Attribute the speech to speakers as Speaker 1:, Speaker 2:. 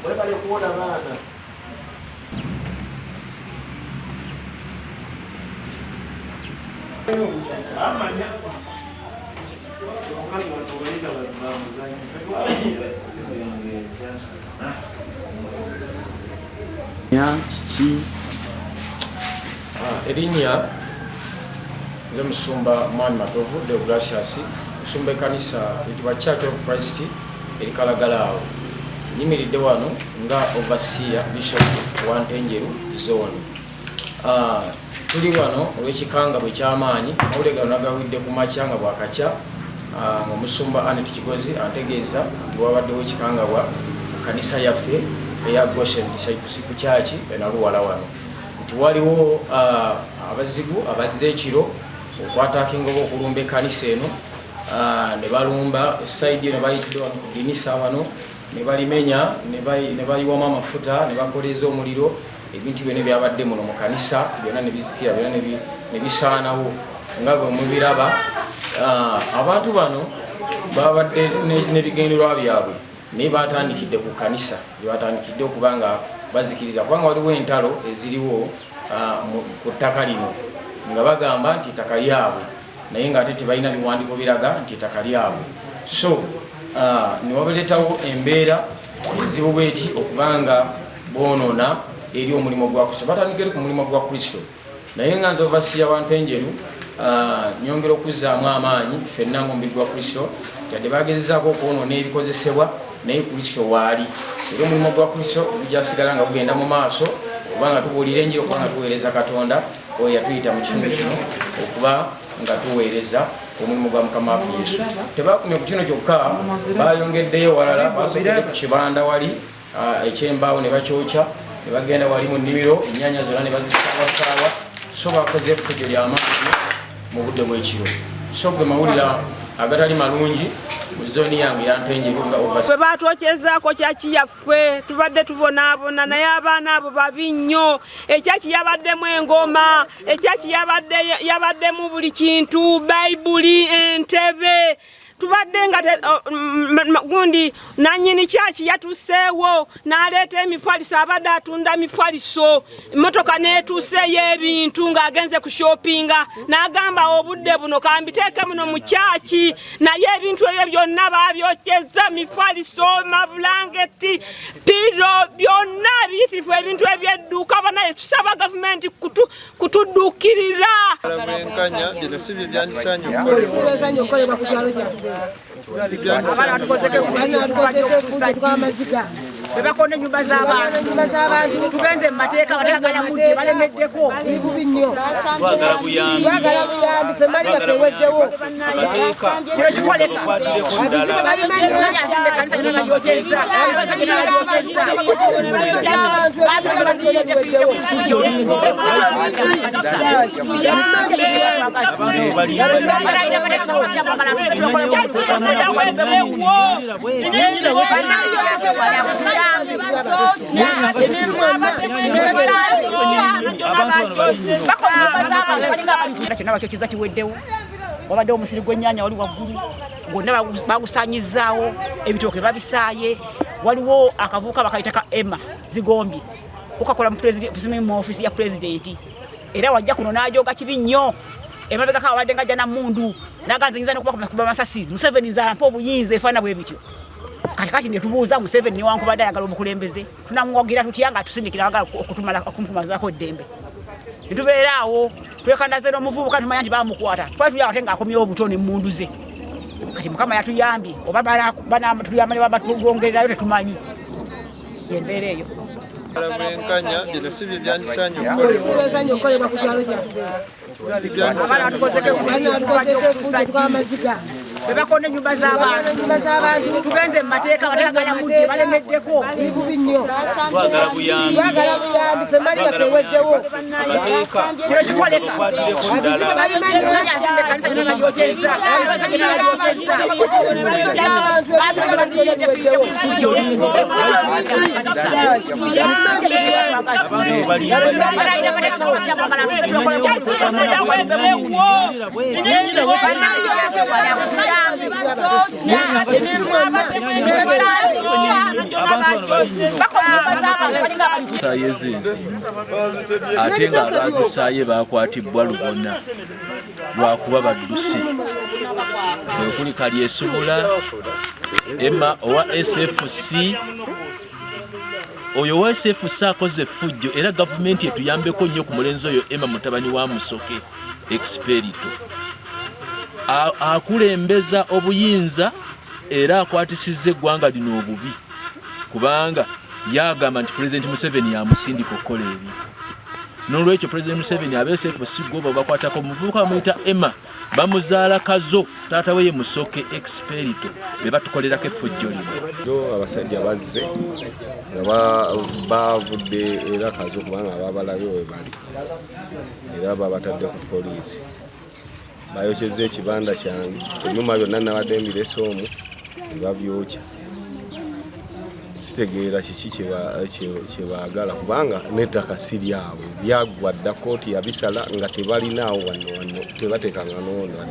Speaker 1: Mwebale kuona maana. Erinnya nze musumba Mwami Matovu Deogratias musumba ekkanisa etibwa Church of Christ erikalagala awo nyimiridde wano nga overseer Bishop wa Ntenjeru zone. Tuli wano olw'ekikanga bwe ky'amaanyi mawulire gano nagawidde ku makya nga bwakakya nga musumba Anet Kigozi antegeeza nti wabaddewo ekikangabwa mu kanisa yaffe eya Goshen Discipleship Church enaluwala wano nti waliwo abazigu abazze ekiro okwatakinga oba okulumba ekkanisa eno ne balumba esaidi ne bayitidde wano ku dinisa wano ne balimenya ne bayiwamu amafuta ne bakoleza omuliro ebintu byonna byabadde muno mu kanisa byonna ne bizikira byonna ne bisaanawo nga bwe mubiraba. Abantu bano babadde n'ebigendererwa byabwe naye batandikidde ku kanisa batandikidde okuba nga bazikiriza kubanga waliwo entalo eziriwo ku ttaka lino nga bagamba nti ttaka lyabwe naye ng'ate tebalina biwandiiko biraga nti ttaka lyabwe. So ne wabaleetawo embeera ezibu bweti okubanga boonona eri omulimu gwa Kristo batandikire ku mulimu gwa Kristo naye nga nze overseer wa Ntenjeru nyongera okuzzaamu amaanyi ffenna ng'omubiri gwa Kristo yadde bagezezaako okwonoona ebikozesebwa naye Kristo waali era omulimu gwa Kristo gujjasigala nga gugenda mu maaso okuba nga tubuulira enjiri okuba nga tuweereza Katonda oyo yatuyita mu kitundu kino okuba nga tuweereza omulimu gwa Mukama waffe Yesu. Tebakumye ku kino kyokka bayongeddeyo walala basokedde ku kibanda wali ekyembaawo ne bakyokya ne bagenda wali mu nnimiro ennyaanya zonna ne bazisaawasaawa so bakoze effujjo ly'amaanyi mu budde bw'ekiro. So gwe mawulira agatali malungi mu zooni yange ya Ntenjeru nga
Speaker 2: bwe batwokezaako kyaki yaffe tubadde tubonaabona naye abaana abo babi nnyo. Ekyaki yabaddemu engoma, ekyaki yabaddemu buli kintu, bayibuli, entebe tubadde nga gundi nanyini kyaki yatuseewo n'aleeta emifaliso abadde atunda mifaliso emmotoka n'etuuseeyo ebintu ng'agenze ku shoppinga n'agamba obudde buno kambiteeke muno mu kyaki naye ebintu ebyo byonna baabyokeza mifaliso mabulangeti piro byonna biyitirifu ebintu ebyedduuka banaye tusaba gavumenti kutudduukirira.
Speaker 3: Bebakonde nyumba z'abantu tugenze mu mateeka batagala mudde balemeddeko
Speaker 4: twagala buyambi
Speaker 3: ffe mali yaffe eweddewo kino kikoleka bakyokiza kiweddewo wabaddewo omusiri gw'ennyaanya wali waggulu gwonna bagusaanyizaawo ebitooke babisaaye waliwo akavuuka bakayitaka Emma Zigombye ukakola mu ofisi ya pulezidenti era wajja kuno n'ajooga kibi nnyo emabegako abadde ng'ajja na mmundu n'aganze nyinza n'okuba masasi Museveni nzalampa obuyinza efaana bwe bityo kati ne tubuuza Museveni newankubadde ayagala obukulembeze tunamuwagira tutya nga tusindikira okumumazaako eddembe netubeera awo twekandaze n'omuvubuka tumanya nti bamukwata twali tulya ate ng'akomyewo obuto n'emmundu ze kati Mukama yatuyambye oba banatuyamba ne babatwongererayo tetumanyi embeera eyo.
Speaker 4: bwenkanya bino si bye byandisanye
Speaker 3: okukolebwa ku kyalo kyaffe abaana batukozeeko amaziga bebakonde nyumba z'abantu tugenze mu mateeka batagala mudde balemeddeko bubi nnyo
Speaker 4: twagala buyambi
Speaker 3: ffe mali yaffe eweddewo kino kikoleka
Speaker 2: Abantu
Speaker 5: sayezezi ate nga abazisaaye bakwatibwa lubona lwakuba badduse okuli Kalyesuubula Emma owa SFC. Oyo wa SFC akoze effujjo era gavumenti etuyambeko nnyo ku mulenzi oyo Emma mutabani wa Musoke Expedito. Akulembeza obuyinza era akwatisizza eggwanga lino obubi kubanga yagamba nti President Museveni yamusindika okukola ebi. N'olwekyo President Museveni aba SFC gobo bakwatako omuvubuka bamuyita Emma bamuzaala kazo taata we ye Musoke Expedito be batukolerako effujjo lino.
Speaker 6: Abasajja bazze nga bavudde era kazo kubanga babalabye we bali era babatadde ku poliisi bayokyezza ekibanda kyange ebyuma byonna nabadde mbirese omwo ne babyokya. Sitegeera kiki kyebaagala kubanga n'ettaka si lyabwe byaggwa dda kooti yabisala nga tebalinaawo wano tebateekanga n'ono.